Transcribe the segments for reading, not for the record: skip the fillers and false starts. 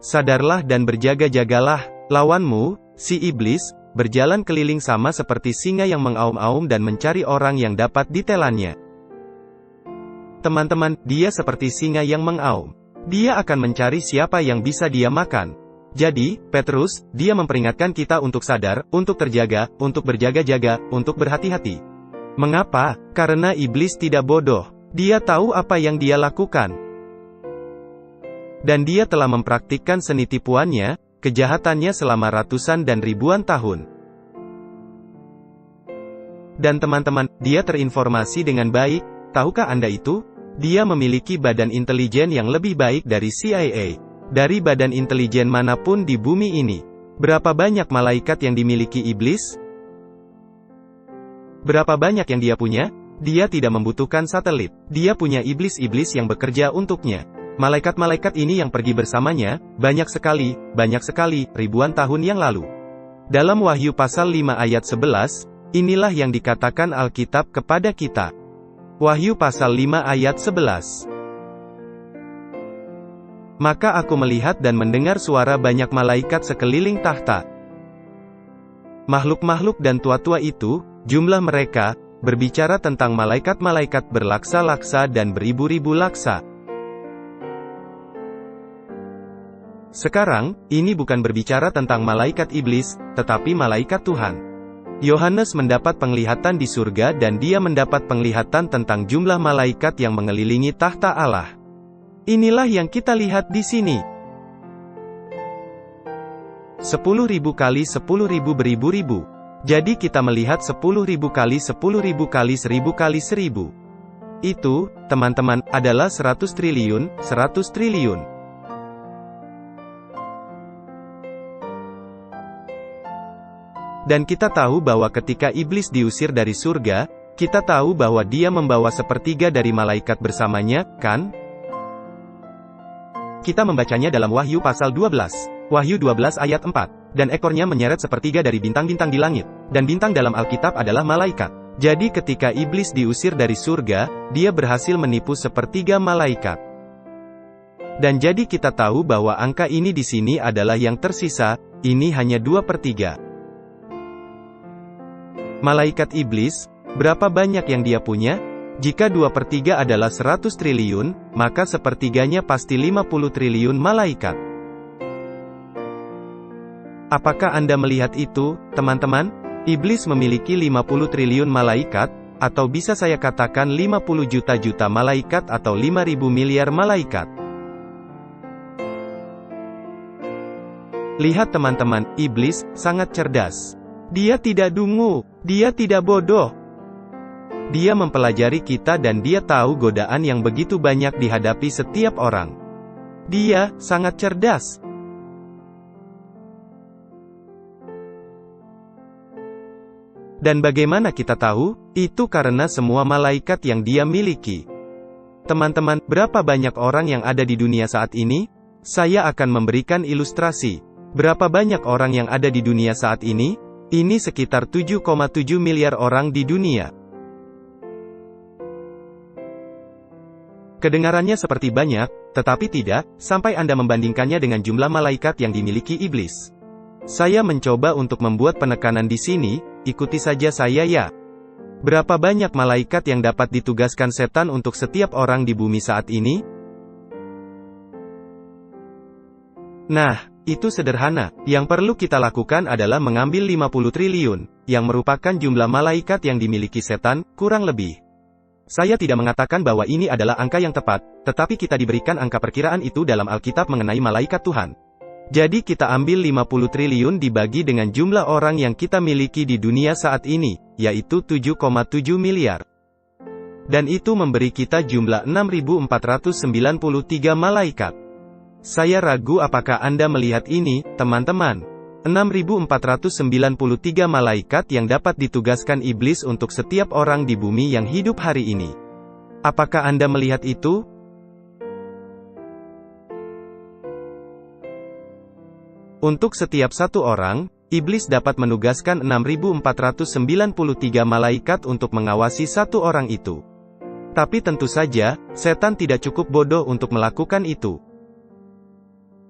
Sadarlah dan berjaga-jagalah, lawanmu, si iblis, berjalan keliling sama seperti singa yang mengaum-aum dan mencari orang yang dapat ditelannya. Teman-teman, dia seperti singa yang mengaum. Dia akan mencari siapa yang bisa dia makan. Jadi, Petrus, dia memperingatkan kita untuk sadar, untuk terjaga, untuk berjaga-jaga, untuk berhati-hati. Mengapa? Karena iblis tidak bodoh. Dia tahu apa yang dia lakukan. Dan dia telah mempraktikkan seni tipuannya, kejahatannya selama ratusan dan ribuan tahun. Dan teman-teman, dia terinformasi dengan baik. Tahukah Anda itu? Dia memiliki badan intelijen yang lebih baik dari CIA. Dari badan intelijen manapun di bumi ini. Berapa banyak malaikat yang dimiliki iblis? Berapa banyak yang dia punya? Dia tidak membutuhkan satelit. Dia punya iblis-iblis yang bekerja untuknya. Malaikat-malaikat ini yang pergi bersamanya, banyak sekali, ribuan tahun yang lalu. Dalam Wahyu pasal 5 ayat 11, inilah yang dikatakan Alkitab kepada kita. Wahyu pasal 5 ayat 11. Maka aku melihat dan mendengar suara banyak malaikat sekeliling tahta. Makhluk-makhluk dan tua-tua itu, jumlah mereka, berbicara tentang malaikat-malaikat berlaksa-laksa dan beribu-ribu laksa. Sekarang, ini bukan berbicara tentang malaikat iblis, tetapi malaikat Tuhan. Yohanes mendapat penglihatan di surga dan dia mendapat penglihatan tentang jumlah malaikat yang mengelilingi tahta Allah. Inilah yang kita lihat di sini. 10.000 kali 10.000 beribu-ribu. Jadi kita melihat 10.000 kali 10.000 kali 1.000 kali 1.000. Itu, teman-teman, adalah 100 triliun, 100 triliun. Dan kita tahu bahwa ketika iblis diusir dari surga, kita tahu bahwa dia membawa sepertiga dari malaikat bersamanya, kan? Kita membacanya dalam Wahyu pasal 12. Wahyu 12 ayat 4. Dan ekornya menyeret sepertiga dari bintang-bintang di langit. Dan bintang dalam Alkitab adalah malaikat. Jadi ketika iblis diusir dari surga, dia berhasil menipu sepertiga malaikat. Dan jadi kita tahu bahwa angka ini di sini adalah yang tersisa, ini hanya 2/3. Malaikat iblis, berapa banyak yang dia punya? Jika 2/3 adalah 100 triliun, maka sepertiganya pasti 50 triliun malaikat. Apakah Anda melihat itu, teman-teman? Iblis memiliki 50 triliun malaikat, atau bisa saya katakan 50 juta-juta malaikat atau 5.000 miliar malaikat. Lihat teman-teman, iblis sangat cerdas. Dia tidak dungu, dia tidak bodoh. Dia mempelajari kita dan dia tahu godaan yang begitu banyak dihadapi setiap orang. Dia sangat cerdas. Dan bagaimana kita tahu? Itu karena semua malaikat yang dia miliki. Teman-teman, berapa banyak orang yang ada di dunia saat ini? Saya akan memberikan ilustrasi. Berapa banyak orang yang ada di dunia saat ini? Ini sekitar 7,7 miliar orang di dunia. Kedengarannya seperti banyak, tetapi tidak, sampai Anda membandingkannya dengan jumlah malaikat yang dimiliki iblis. Saya mencoba untuk membuat penekanan di sini, ikuti saja saya ya. Berapa banyak malaikat yang dapat ditugaskan setan untuk setiap orang di bumi saat ini? Nah, itu sederhana. Yang perlu kita lakukan adalah mengambil 50 triliun, yang merupakan jumlah malaikat yang dimiliki setan, kurang lebih. Saya tidak mengatakan bahwa ini adalah angka yang tepat, tetapi kita diberikan angka perkiraan itu dalam Alkitab mengenai malaikat Tuhan. Jadi kita ambil 50 triliun dibagi dengan jumlah orang yang kita miliki di dunia saat ini, yaitu 7,7 miliar. Dan itu memberi kita jumlah 6.493 malaikat. Saya ragu apakah Anda melihat ini, teman-teman. 6.493 malaikat yang dapat ditugaskan iblis untuk setiap orang di bumi yang hidup hari ini. Apakah Anda melihat itu? Untuk setiap satu orang, iblis dapat menugaskan 6.493 malaikat untuk mengawasi satu orang itu. Tapi tentu saja, setan tidak cukup bodoh untuk melakukan itu.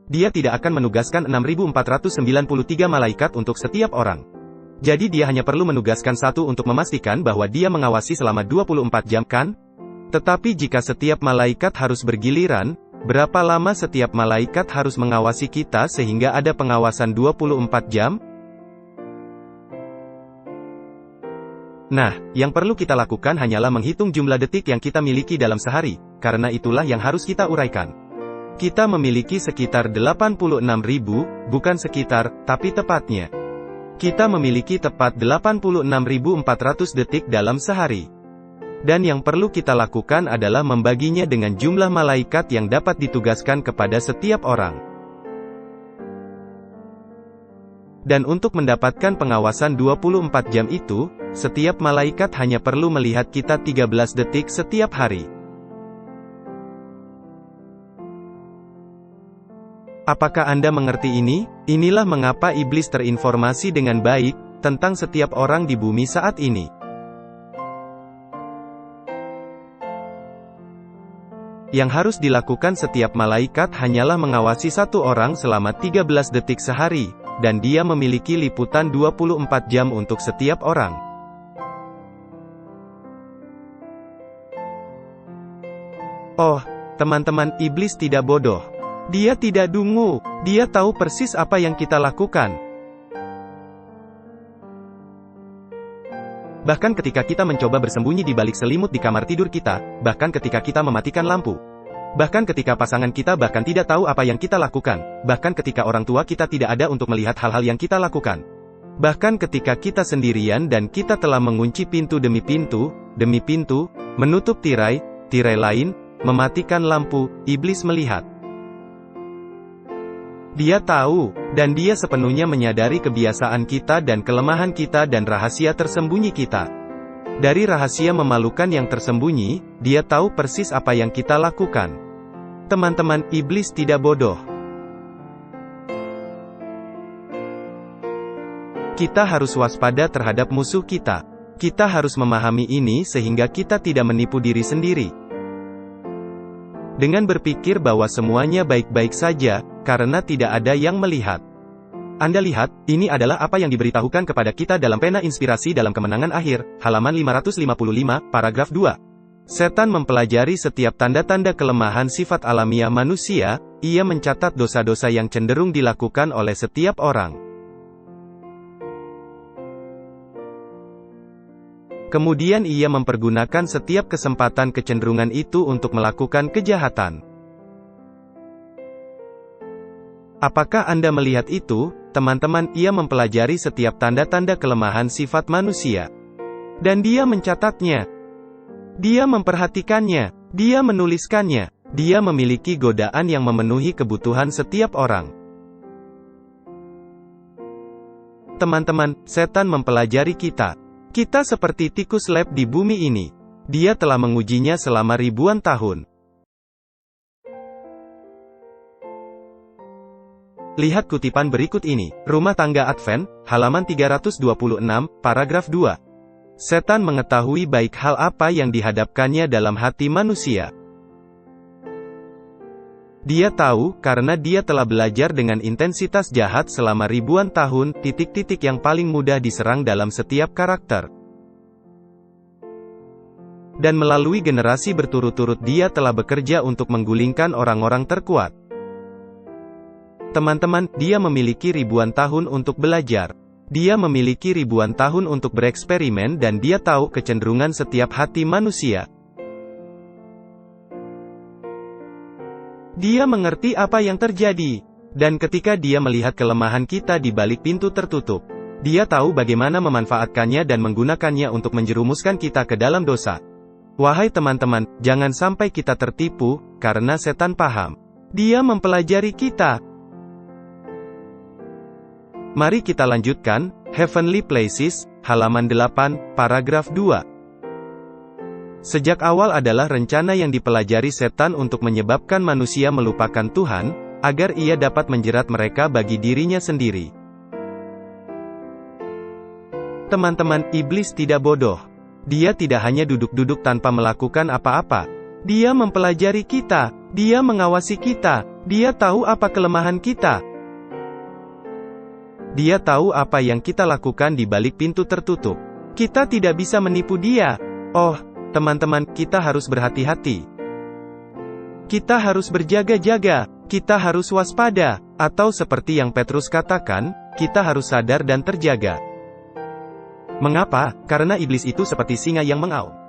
Dia tidak akan menugaskan 6.493 malaikat untuk setiap orang. Jadi dia hanya perlu menugaskan satu untuk memastikan bahwa dia mengawasi selama 24 jam kan? Tetapi jika setiap malaikat harus bergiliran, berapa lama setiap malaikat harus mengawasi kita sehingga ada pengawasan 24 jam? Nah, yang perlu kita lakukan hanyalah menghitung jumlah detik yang kita miliki dalam sehari, karena itulah yang harus kita uraikan. Kita memiliki sekitar 86.000, bukan sekitar, tapi tepatnya. Kita memiliki tepat 86.400 detik dalam sehari. Dan yang perlu kita lakukan adalah membaginya dengan jumlah malaikat yang dapat ditugaskan kepada setiap orang. Dan untuk mendapatkan pengawasan 24 jam itu, setiap malaikat hanya perlu melihat kita 13 detik setiap hari. Apakah Anda mengerti ini? Inilah mengapa iblis terinformasi dengan baik tentang setiap orang di bumi saat ini. Yang harus dilakukan setiap malaikat hanyalah mengawasi satu orang selama 13 detik sehari, dan dia memiliki liputan 24 jam untuk setiap orang. Oh, teman-teman, iblis tidak bodoh. Dia tidak dungu. Dia tahu persis apa yang kita lakukan. Bahkan ketika kita mencoba bersembunyi di balik selimut di kamar tidur kita, bahkan ketika kita mematikan lampu. Bahkan ketika pasangan kita bahkan tidak tahu apa yang kita lakukan, bahkan ketika orang tua kita tidak ada untuk melihat hal-hal yang kita lakukan. Bahkan ketika kita sendirian dan kita telah mengunci pintu, menutup tirai lain, mematikan lampu, iblis melihat. Dia tahu, dan dia sepenuhnya menyadari kebiasaan kita dan kelemahan kita dan rahasia tersembunyi kita. Dari rahasia memalukan yang tersembunyi, dia tahu persis apa yang kita lakukan. Teman-teman, iblis tidak bodoh. Kita harus waspada terhadap musuh kita. Kita harus memahami ini sehingga kita tidak menipu diri sendiri. Dengan berpikir bahwa semuanya baik-baik saja, karena tidak ada yang melihat. Anda lihat, ini adalah apa yang diberitahukan kepada kita dalam pena inspirasi dalam kemenangan akhir, halaman 555, paragraf 2. Setan mempelajari setiap tanda-tanda kelemahan sifat alamiah manusia, ia mencatat dosa-dosa yang cenderung dilakukan oleh setiap orang. Kemudian ia mempergunakan setiap kesempatan kecenderungan itu untuk melakukan kejahatan. Apakah Anda melihat itu, teman-teman? Ia mempelajari setiap tanda-tanda kelemahan sifat manusia. Dan dia mencatatnya. Dia memperhatikannya. Dia menuliskannya. Dia memiliki godaan yang memenuhi kebutuhan setiap orang. Teman-teman, setan mempelajari kita. Kita seperti tikus lab di bumi ini. Dia telah mengujinya selama ribuan tahun. Lihat kutipan berikut ini, Rumah Tangga Advent, halaman 326, paragraf 2. Setan mengetahui baik hal apa yang dihadapkannya dalam hati manusia. Dia tahu, karena dia telah belajar dengan intensitas jahat selama ribuan tahun, titik-titik yang paling mudah diserang dalam setiap karakter. Dan melalui generasi berturut-turut dia telah bekerja untuk menggulingkan orang-orang terkuat. Teman-teman, dia memiliki ribuan tahun untuk belajar. Dia memiliki ribuan tahun untuk bereksperimen dan dia tahu kecenderungan setiap hati manusia. Dia mengerti apa yang terjadi. Dan ketika dia melihat kelemahan kita di balik pintu tertutup, dia tahu bagaimana memanfaatkannya dan menggunakannya untuk menjerumuskan kita ke dalam dosa. Wahai teman-teman, jangan sampai kita tertipu, karena setan paham. Dia mempelajari kita. Mari kita lanjutkan, Heavenly Places, halaman 8, paragraf 2. Sejak awal adalah rencana yang dipelajari setan untuk menyebabkan manusia melupakan Tuhan, agar ia dapat menjerat mereka bagi dirinya sendiri. Teman-teman, iblis tidak bodoh. Dia tidak hanya duduk-duduk tanpa melakukan apa-apa. Dia mempelajari kita. Dia mengawasi kita. Dia tahu apa kelemahan kita. Dia tahu apa yang kita lakukan di balik pintu tertutup. Kita tidak bisa menipu dia. Oh, teman-teman, kita harus berhati-hati. Kita harus berjaga-jaga. Kita harus waspada. Atau seperti yang Petrus katakan, kita harus sadar dan terjaga. Mengapa? Karena iblis itu seperti singa yang mengaum.